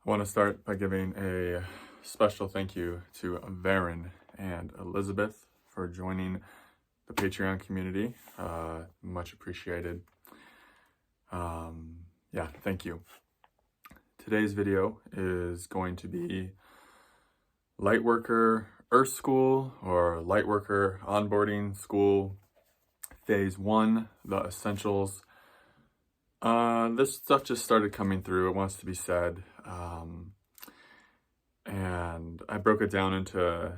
I want to start by giving a special thank you to Varen and Elizabeth for joining the Patreon community. Much appreciated. Thank you. Today's video is going to be Lightworker Earth School or Lightworker Onboarding School Phase 1, the essentials. This stuff just started coming through. It wants to be said. And I broke it down into,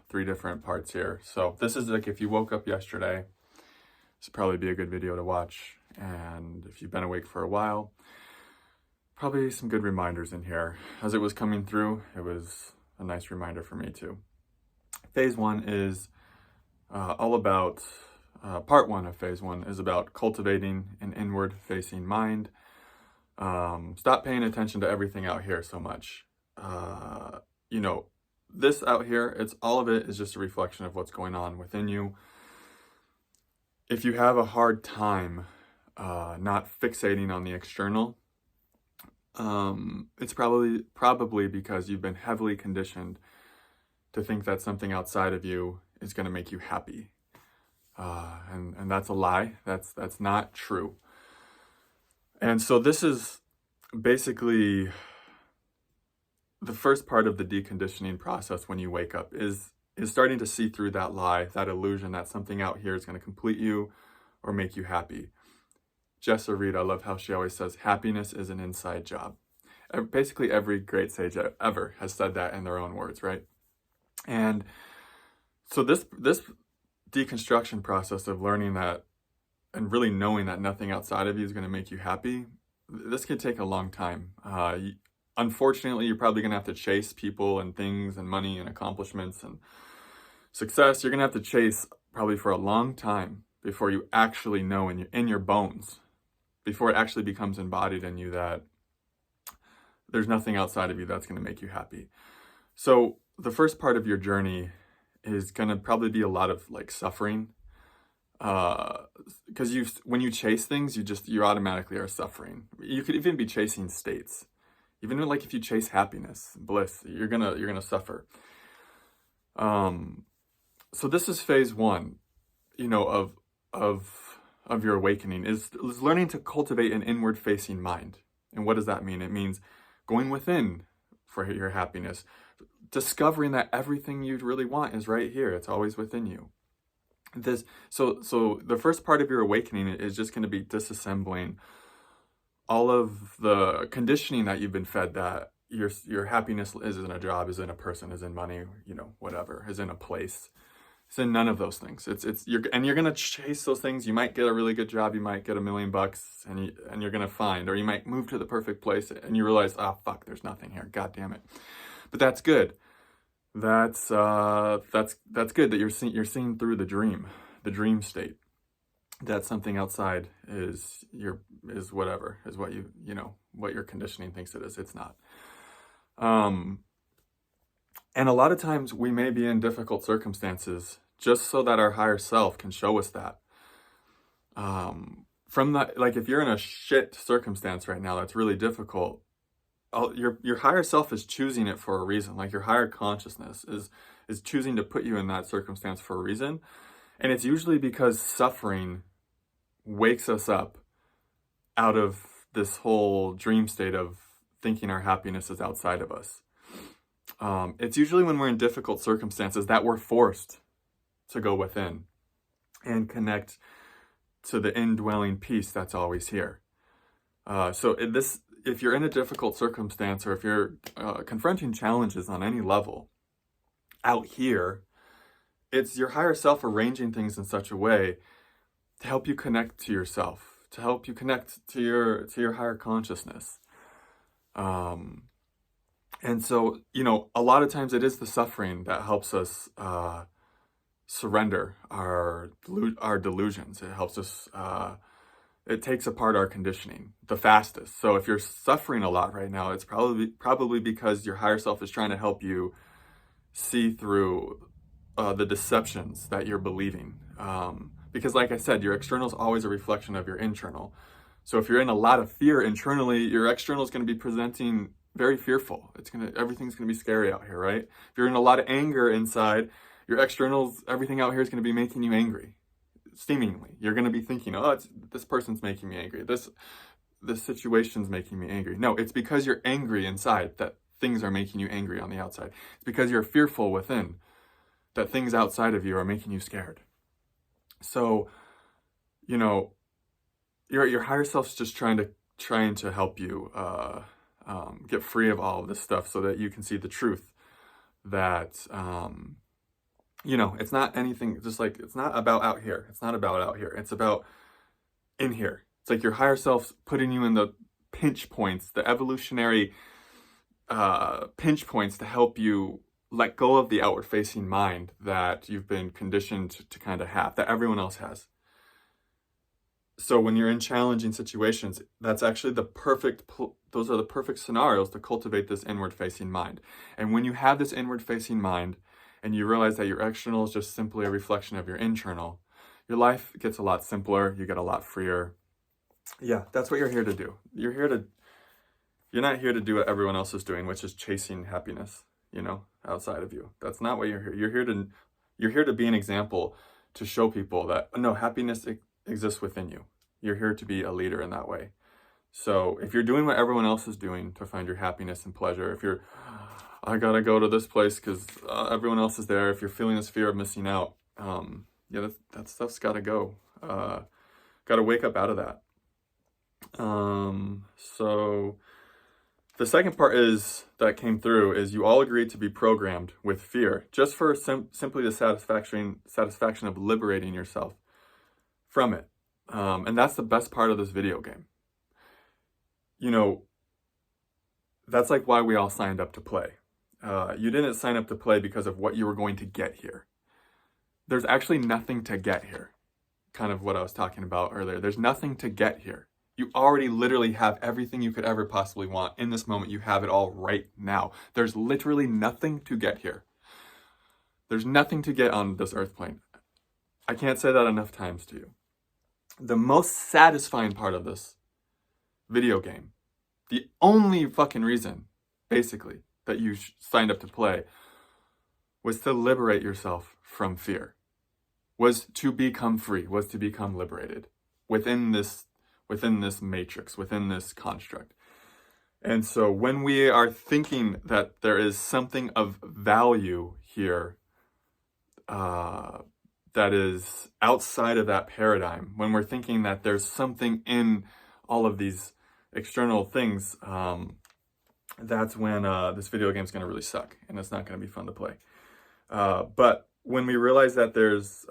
3 different parts here. So this is like if you woke up yesterday, this would probably be a good video to watch. And if you've been awake for a while, probably some good reminders in here. As it was coming through, it was a nice reminder for me too. Phase 1 is all about, part 1 of phase 1 is about cultivating an inward facing mind. Stop paying attention to everything out here so much. This out here, all of it is just a reflection of what's going on within you. If you have a hard time not fixating on the external, it's probably because you've been heavily conditioned to think that something outside of you is going to make you happy. And that's a lie. That's not true. And so this is basically the first part of the deconditioning process when you wake up is starting to see through that lie, that illusion that something out here is going to complete you or make you happy. Jessa Reed, I love how she always says, happiness is an inside job. Basically every great sage ever has said that in their own words, right? And so this deconstruction process of learning that and really knowing that nothing outside of you is going to make you happy, this could take a long time. Unfortunately, you're probably going to have to chase people and things and money and accomplishments and success. You're going to have to chase probably for a long time before you actually know in your bones, before it actually becomes embodied in you that there's nothing outside of you that's going to make you happy. So the first part of your journey is going to probably be a lot of like suffering. Because when you chase things, you automatically are suffering. You could even be chasing states. Even like if you chase happiness, bliss, you're gonna suffer. So this is phase 1, of your awakening is learning to cultivate an inward facing mind. And what does that mean? It means going within for your happiness, discovering that everything you really want is right here. It's always within you. So the first part of your awakening is just going to be disassembling all of the conditioning that you've been fed that your happiness is in a job, is in a person, is in money, whatever, is in a place. It's in none of those things. You're going to chase those things. You might get a really good job. You might get $1 million and you're going to find, or you might move to the perfect place and you realize, oh, fuck, there's nothing here. God damn it. But that's good. That's good that you're seeing through the dream state. That something outside is whatever, is what what your conditioning thinks it is. It's not. And a lot of times we may be in difficult circumstances just so that our higher self can show us that. From that, like if you're in a shit circumstance right now that's really difficult, your higher self is choosing it for a reason. Like your higher consciousness is choosing to put you in that circumstance for a reason. And it's usually because suffering wakes us up out of this whole dream state of thinking our happiness is outside of us. It's usually when we're in difficult circumstances that we're forced to go within and connect to the indwelling peace that's always here. If you're in a difficult circumstance or if you're confronting challenges on any level out here, it's your higher self arranging things in such a way to help you connect to yourself, to help you connect to your higher consciousness. And so, a lot of times it is the suffering that helps us surrender our delusions. It helps us, it takes apart our conditioning the fastest. So if you're suffering a lot right now, it's probably because your higher self is trying to help you see through the deceptions that you're believing. Because like I said, your external is always a reflection of your internal. So if you're in a lot of fear internally, your external is going to be presenting very fearful. Everything's gonna be scary out here, right? If you're in a lot of anger inside, your externals, everything out here is gonna be making you angry. Seemingly, you're gonna be thinking, oh, this person's making me angry. This situation's making me angry. No, it's because you're angry inside that things are making you angry on the outside. It's because you're fearful within that things outside of you are making you scared. So, you know, your higher self's just trying to help you get free of all of this stuff, so that you can see the truth that you know, it's not anything, just like, it's not about out here. It's not about out here. It's about in here. It's like your higher self's putting you in the pinch points, the evolutionary pinch points, to help you let go of the outward facing mind that you've been conditioned to kind of have, that everyone else has. So when you're in challenging situations, that's actually those are the perfect scenarios to cultivate this inward facing mind. And when you have this inward facing mind, and you realize that your external is just simply a reflection of your internal, your life gets a lot simpler, you get a lot freer. Yeah, that's what you're here to do. You're not here to do what everyone else is doing, which is chasing happiness, you know, outside of you. That's not what you're here. You're here to be an example, to show people that, no, happiness exists within you. You're here to be a leader in that way. So if you're doing what everyone else is doing to find your happiness and pleasure, if you're, I gotta go to this place because everyone else is there, if you're feeling this fear of missing out, yeah, that stuff's gotta go. Gotta wake up out of that. So the second part that came through is you all agreed to be programmed with fear, just for simply the satisfaction of liberating yourself from it. And that's the best part of this video game. You know, that's like why we all signed up to play. You didn't sign up to play because of what you were going to get here. There's actually nothing to get here. Kind of what I was talking about earlier. There's nothing to get here. You already literally have everything you could ever possibly want. In this moment, you have it all right now. There's literally nothing to get here. There's nothing to get on this earth plane. I can't say that enough times to you. The most satisfying part of this video game, the only fucking reason, basically, that you signed up to play, was to liberate yourself from fear, was to become free, was to become liberated within this matrix, within this construct. And so when we are thinking that there is something of value here that is outside of that paradigm, when we're thinking that there's something in all of these external things, that's when this video game is going to really suck, and it's not going to be fun to play. But when we realize that there's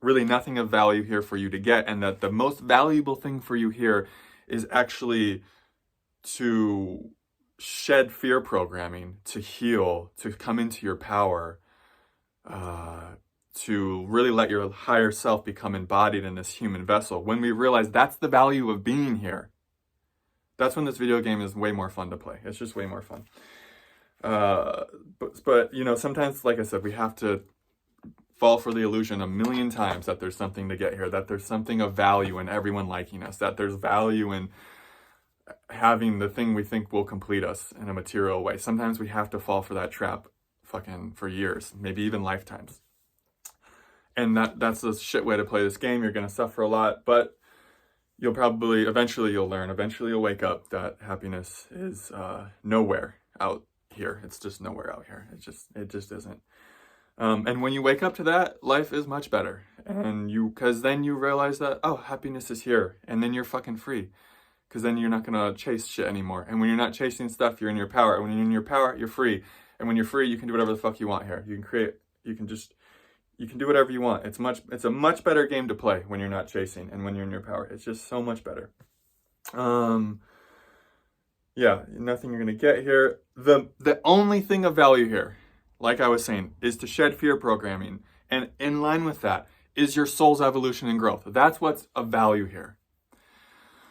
really nothing of value here for you to get, and that the most valuable thing for you here is actually to shed fear programming, to heal, to come into your power, to really let your higher self become embodied in this human vessel. When we realize that's the value of being here, that's when this video game is way more fun to play. It's just way more fun. But you know, sometimes, like I said, we have to fall for the illusion a million times that there's something to get here, that there's something of value in everyone liking us, that there's value in having the thing we think will complete us in a material way. Sometimes we have to fall for that trap fucking for years, maybe even lifetimes. And that's a shit way to play this game. You're going to suffer a lot, but eventually you'll learn, eventually you'll wake up that happiness is nowhere out here. It's just nowhere out here. It just isn't. And when you wake up to that, life is much better. And because then you realize that, oh, happiness is here. And then you're fucking free. Because then you're not going to chase shit anymore. And when you're not chasing stuff, you're in your power. And when you're in your power, you're free. And when you're free, you can do whatever the fuck you want here. You can do whatever you want. It's a much better game to play when you're not chasing and when you're in your power. It's just so much better. Yeah, nothing you're gonna get here. The only thing of value here, like I was saying, is to shed fear programming. And in line with that is your soul's evolution and growth. That's what's of value here.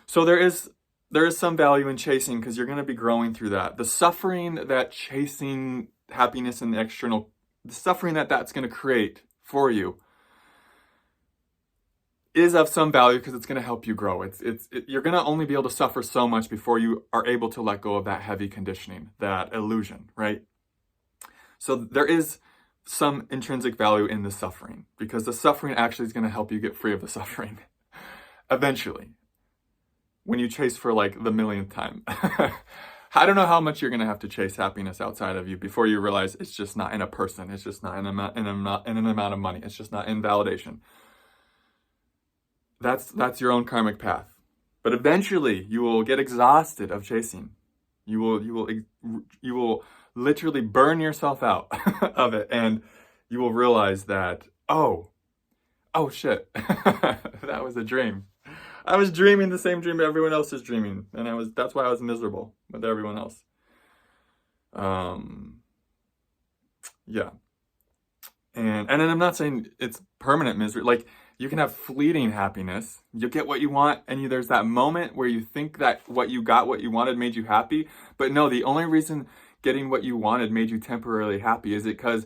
So there is some value in chasing, because you're gonna be growing through that. The suffering that chasing happiness in the external, the suffering that's gonna create for you, is of some value because it's going to help you grow. You're going to only be able to suffer so much before you are able to let go of that heavy conditioning, that illusion, right? So there is some intrinsic value in the suffering, because the suffering actually is going to help you get free of the suffering eventually, when you chase for like the millionth time. I don't know how much you're going to have to chase happiness outside of you before you realize it's just not in a person. It's just not in an amount of money. It's just not in validation. That's your own karmic path. But eventually you will get exhausted of chasing. You will literally burn yourself out of it, and you will realize that, oh shit, that was a dream. I was dreaming the same dream everyone else is dreaming, and that's why I was miserable with everyone else. Yeah. And then I'm not saying it's permanent misery. Like, you can have fleeting happiness. You get what you want, and there's that moment where you think that what you wanted made you happy. But no, the only reason getting what you wanted made you temporarily happy is because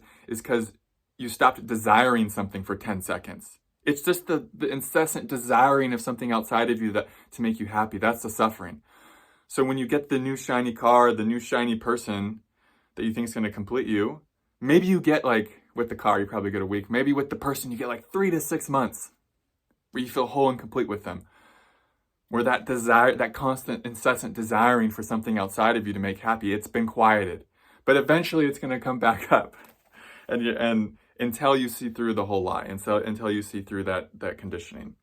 you stopped desiring something for 10 seconds. It's just the incessant desiring of something outside of you to make you happy. That's the suffering. So when you get the new shiny car, the new shiny person that you think is going to complete you, maybe you get, like, with the car, you probably get a week. Maybe with the person, you get like 3 to 6 months where you feel whole and complete with them. Where that desire, that constant, incessant desiring for something outside of you to make happy, it's been quieted. But eventually it's going to come back up. And until you see through the whole lie, and so until you see through that conditioning.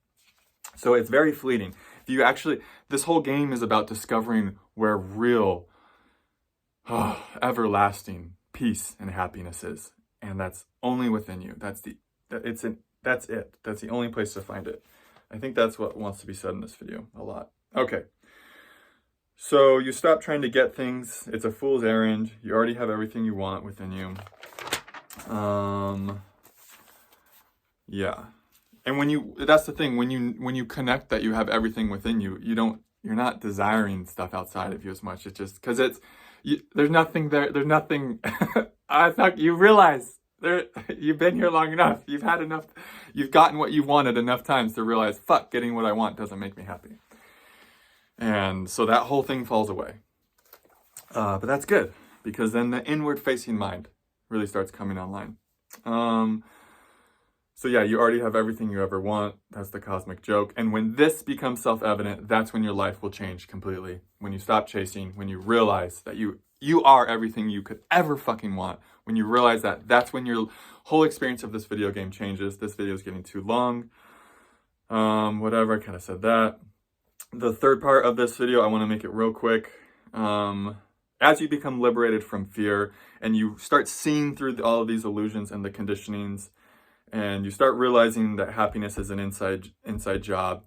So it's very fleeting. This whole game is about discovering where real, everlasting peace and happiness is. And that's only within you. That's it. That's the only place to find it. I think that's what wants to be said in this video a lot. Okay. So you stop trying to get things. It's a fool's errand. You already have everything you want within you. Yeah. And that's the thing, when you connect that you have everything within you, you're not desiring stuff outside of you as much. It's just because there's nothing there. There's nothing. I thought you realize you've been here long enough. You've had enough. You've gotten what you wanted enough times to realize, fuck, getting what I want doesn't make me happy. And so that whole thing falls away. But that's good, because then the inward facing mind really starts coming online. So yeah, you already have everything you ever want. That's the cosmic joke. And when this becomes self-evident, that's when your life will change completely. When you stop chasing, when you realize that you are everything you could ever fucking want. When you realize that, that's when your whole experience of this video game changes. This video is getting too long. Whatever, I kind of said that. The third part of this video, I want to make it real quick. As you become liberated from fear and you start seeing through all of these illusions and the conditionings, and you start realizing that happiness is an inside job,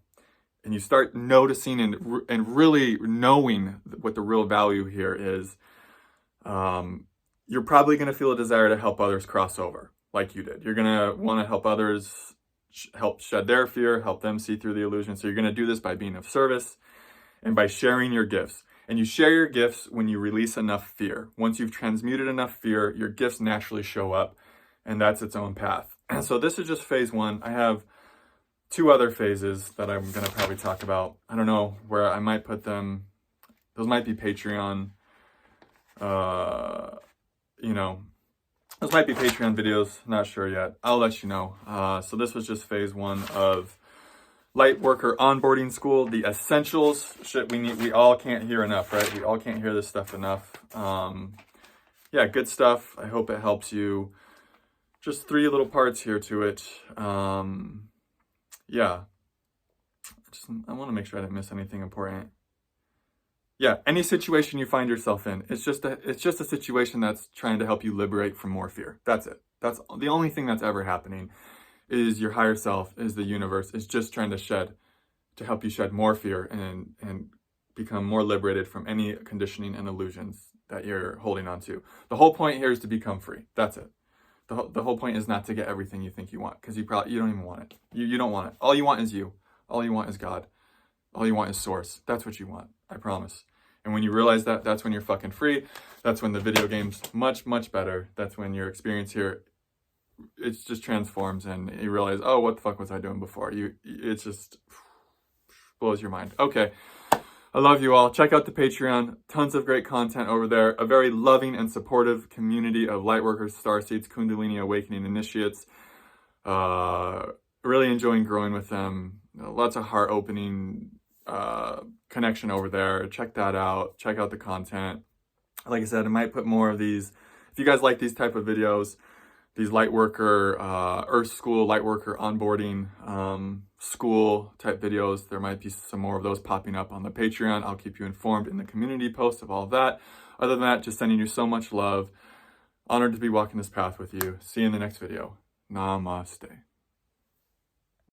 and you start noticing and really knowing what the real value here is, you're probably going to feel a desire to help others cross over like you did. You're going to want to help others, help shed their fear, help them see through the illusion. So you're going to do this by being of service and by sharing your gifts. And you share your gifts when you release enough fear. Once you've transmuted enough fear, your gifts naturally show up, and that's its own path. And so this is just phase 1. I have 2 other phases that I'm going to probably talk about. I don't know where I might put them. Those might be Patreon. Those might be Patreon videos. Not sure yet. I'll let you know. So this was just phase 1 of Lightworker Onboarding School, the essentials. Shit, we all can't hear enough, right? We all can't hear this stuff enough. Yeah, good stuff. I hope it helps you. Just 3 little parts here to it. Yeah. I want to make sure I didn't miss anything important. Yeah, any situation you find yourself in, it's just a situation that's trying to help you liberate from more fear. That's it. That's the only thing that's ever happening. Is your higher self, is the universe, is just trying to help you shed more fear and become more liberated from any conditioning and illusions that you're holding on to. The whole point here is to become free. That's it. The whole point is not to get everything you think you want, because you don't even want it. You don't want it. All you want is you. All you want is God. All you want is source. That's what you want. I promise. And when you realize that, that's when you're fucking free. That's when the video game's much, much better. That's when your experience here it just transforms, and you realize, oh, what the fuck was I doing before? It just blows your mind. Okay. I love you all. Check out the Patreon. Tons of great content over there. A very loving and supportive community of Lightworkers, Starseeds, Kundalini Awakening Initiates. Really enjoying growing with them. Lots of heart-opening connection over there. Check that out. Check out the content. Like I said, I might put more of these. If you guys like these type of videos, these Lightworker, Earth School, Lightworker onboarding school type videos, there might be some more of those popping up on the Patreon. I'll keep you informed in the community post of all of that. Other than that, just sending you so much love. Honored to be walking this path with you. See you in the next video. Namaste.